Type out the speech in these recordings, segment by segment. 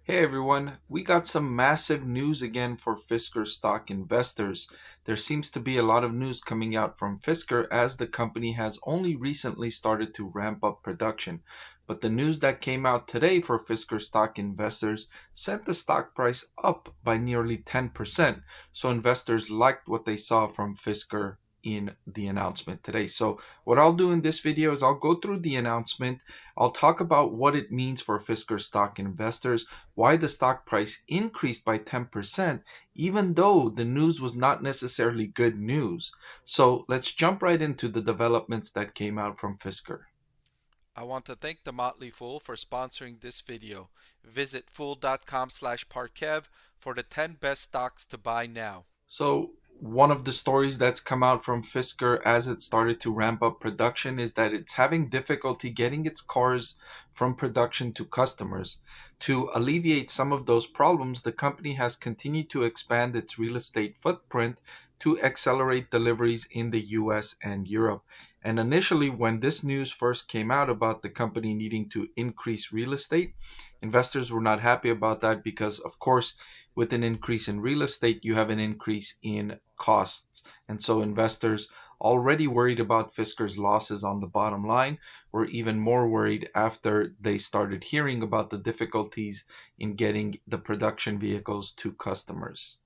Hey everyone, we got some massive news again for Fisker stock investors. There seems to be a lot of news coming out from Fisker as the company has only recently started to ramp up production. But the news that came out today for Fisker stock investors sent the stock price up by nearly 10%. So investors liked what they saw from Fisker in the announcement today. So what I'll do in this video is I'll go through the announcement. I'll talk about what it means for Fisker stock investors, why the stock price increased by 10%, even though the news was not necessarily good news. So let's jump right into the developments that came out from Fisker. I want to thank the Motley Fool for sponsoring this video. Visit fool.com/Parkev for the 10 best stocks to buy now. So one of the stories that's come out from Fisker as it started to ramp up production is that it's having difficulty getting its cars from production to customers. To alleviate some of those problems, the company has continued to expand its real estate footprint to accelerate deliveries in the US and Europe. And initially, when this news first came out about the company needing to increase real estate, investors were not happy about that because, of course, with an increase in real estate, you have an increase in costs. And so investors already worried about Fisker's losses on the bottom line were even more worried after they started hearing about the difficulties in getting the production vehicles to customers.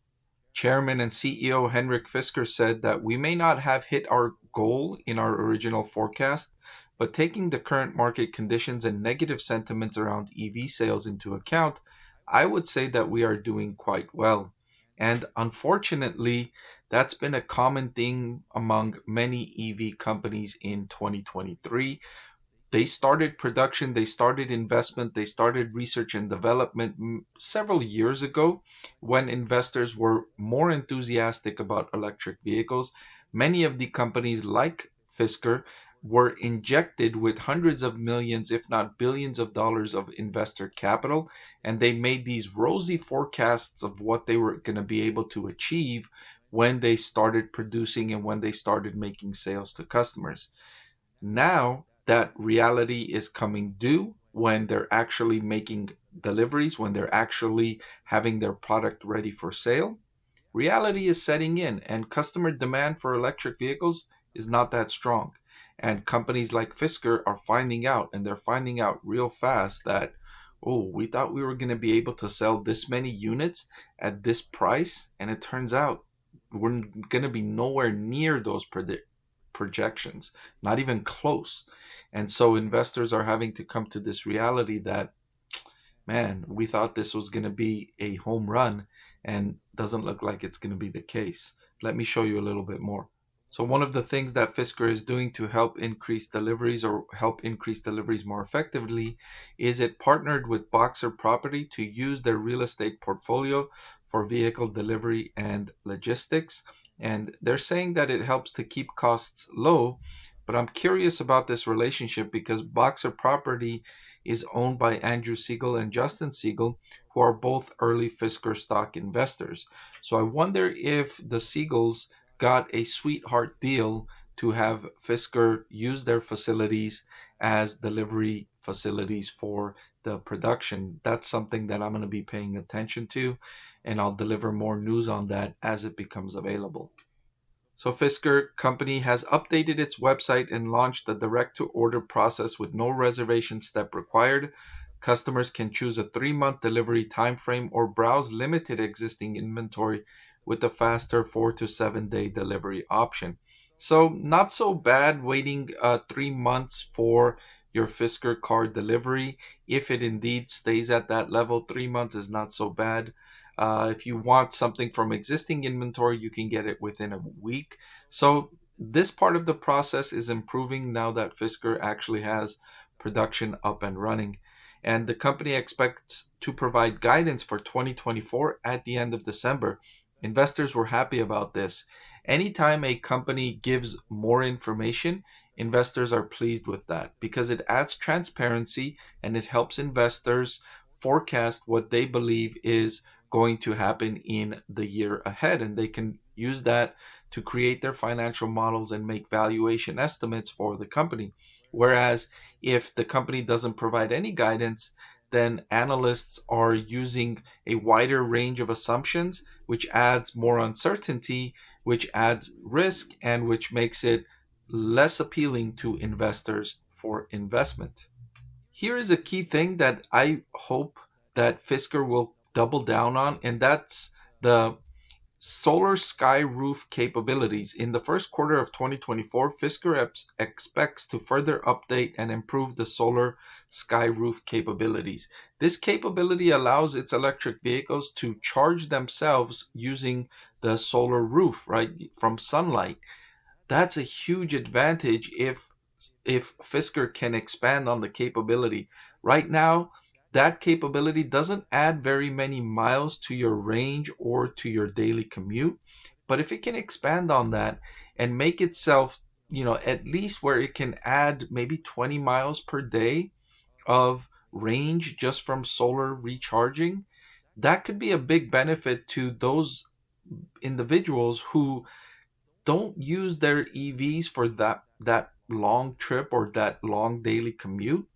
Chairman and CEO Henrik Fisker said that we may not have hit our goal in our original forecast, but taking the current market conditions and negative sentiments around EV sales into account, I would say that we are doing quite well. And unfortunately, that's been a common thing among many EV companies in 2023. They started production, they started investment, they started research and development several years ago when investors were more enthusiastic about electric vehicles. Many of the companies like Fisker were injected with hundreds of millions, if not billions of dollars of investor capital, and they made these rosy forecasts of what they were going to be able to achieve when they started producing and when they started making sales to customers. Now that reality is coming due when they're actually making deliveries, when they're actually having their product ready for sale. Reality is setting in, and customer demand for electric vehicles is not that strong. And companies like Fisker are finding out, and they're finding out real fast that, oh, we thought we were going to be able to sell this many units at this price, and it turns out we're going to be nowhere near those projections, not even close. And so investors are having to come to this reality that, man, we thought this was going to be a home run and doesn't look like it's going to be the case. Let me show you a little bit more. So one of the things that Fisker is doing to help increase deliveries or help increase deliveries more effectively is it partnered with Boxer Property to use their real estate portfolio for vehicle delivery and logistics. And they're saying that it helps to keep costs low, but I'm curious about this relationship because Boxer Property is owned by Andrew Siegel and Justin Siegel, who are both early Fisker stock investors. So I wonder if the Siegels got a sweetheart deal to have Fisker use their facilities as delivery facilities for the production. That's something that I'm going to be paying attention to, and I'll deliver more news on that as it becomes available. So Fisker company has updated its website and launched the direct-to-order process with no reservation step required. Customers can choose a 3-month delivery timeframe or browse limited existing inventory with a faster 4 to 7 day delivery option. So not so bad waiting 3 months for your Fisker car delivery. If it indeed stays at that level, 3 months is not so bad. If you want something from existing inventory, you can get it within a week. So this part of the process is improving now that Fisker actually has production up and running. And the company expects to provide guidance for 2024 at the end of December. Investors were happy about this. Anytime a company gives more information, investors are pleased with that because it adds transparency and it helps investors forecast what they believe is going to happen in the year ahead, and they can use that to create their financial models and make valuation estimates for the company. Whereas if the company doesn't provide any guidance, then analysts are using a wider range of assumptions, which adds more uncertainty, which adds risk, and which makes it less appealing to investors for investment. Here is a key thing that I hope that Fisker will double down on, and that's the solar Skyroof capabilities. In the first quarter of 2024, Fisker expects to further update and improve the solar Skyroof capabilities. This capability allows its electric vehicles to charge themselves using the solar roof, right, from sunlight. That's a huge advantage if Fisker can expand on the capability. Right now, that capability doesn't add very many miles to your range or to your daily commute. But if it can expand on that and make itself, at least where it can add maybe 20 miles per day of range just from solar recharging, that could be a big benefit to those individuals who don't use their EVs for that long trip or that long daily commute,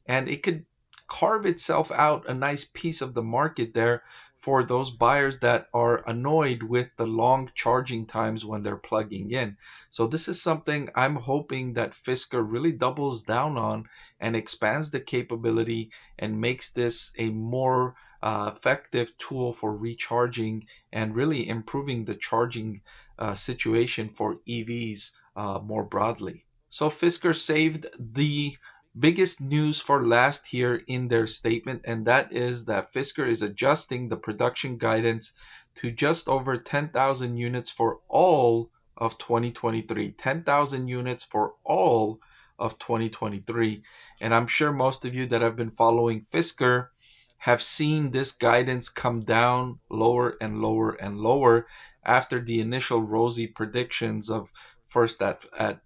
and it could carve itself out a nice piece of the market there for those buyers that are annoyed with the long charging times when they're plugging in. So this is something I'm hoping that Fisker really doubles down on and expands the capability and makes this a more effective tool for recharging and really improving the charging situation for EVs more broadly. So Fisker saved the biggest news for last here in their statement, and that is that Fisker is adjusting the production guidance to just over 10,000 units for all of 2023. 10,000 units for all of 2023. And I'm sure most of you that have been following Fisker have seen this guidance come down lower and lower and lower after the initial rosy predictions of first at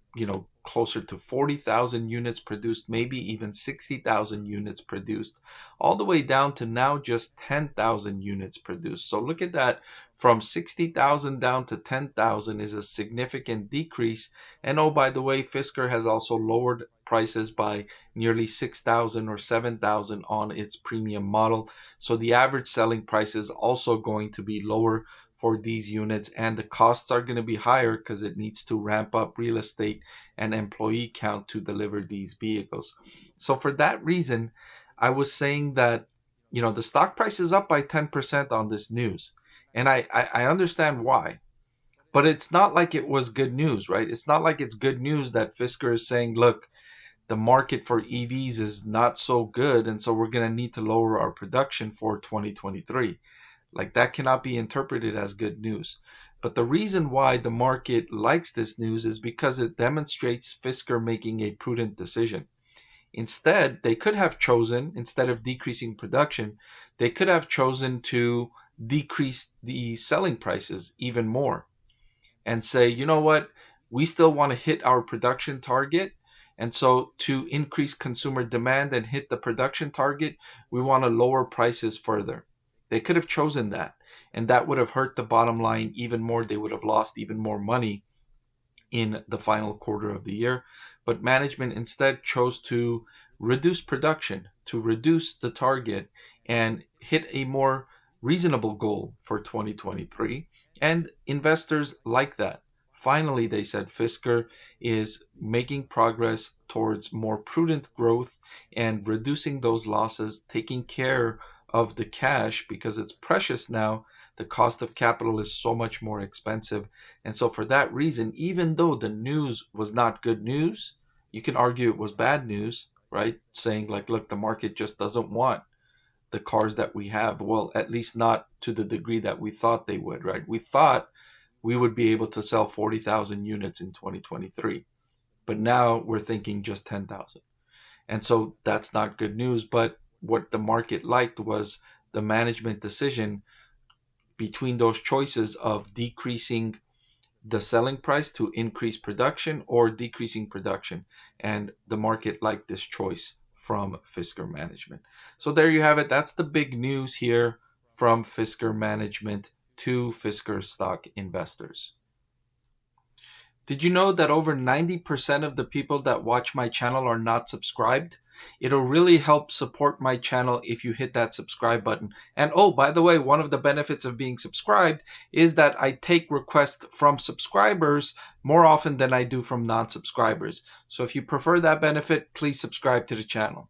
closer to 40,000 units produced, maybe even 60,000 units produced, all the way down to now just 10,000 units produced. So look at that, from 60,000 down to 10,000 is a significant decrease. And oh, by the way, Fisker has also lowered prices by nearly 6,000 or 7,000 on its premium model. So the average selling price is also going to be lower for these units, and the costs are going to be higher because it needs to ramp up real estate and employee count to deliver these vehicles. So for that reason, I was saying that the stock price is up by 10% on this news, and I understand why. But it's not like it was good news, right? It's not like it's good news that Fisker is saying, look, the market for EVs is not so good, and so we're going to need to lower our production for 2023. Like, that cannot be interpreted as good news. But the reason why the market likes this news is because it demonstrates Fisker making a prudent decision. Instead, they could have chosen, instead of decreasing production, they could have chosen to decrease the selling prices even more and say, you know what, we still want to hit our production target. And so to increase consumer demand and hit the production target, we want to lower prices further. They could have chosen that, and that would have hurt the bottom line even more. They would have lost even more money in the final quarter of the year. But management instead chose to reduce production, to reduce the target, and hit a more reasonable goal for 2023. And investors like that. Finally, they said Fisker is making progress towards more prudent growth and reducing those losses, taking care of the cash because it's precious now. The cost of capital is so much more expensive. And so for that reason, even though the news was not good news, you can argue it was bad news, right? Saying like, look, the market just doesn't want the cars that we have. Well, at least not to the degree that we thought they would, right? We thought we would be able to sell 40,000 units in 2023. But now we're thinking just 10,000. And so that's not good news. But what the market liked was the management decision between those choices of decreasing the selling price to increase production or decreasing production. And the market liked this choice from Fisker management. So there you have it. That's the big news here from Fisker management to Fisker stock investors. Did you know that over 90% of the people that watch my channel are not subscribed? It'll really help support my channel if you hit that subscribe button. And oh, by the way, one of the benefits of being subscribed is that I take requests from subscribers more often than I do from non-subscribers. So if you prefer that benefit, please subscribe to the channel.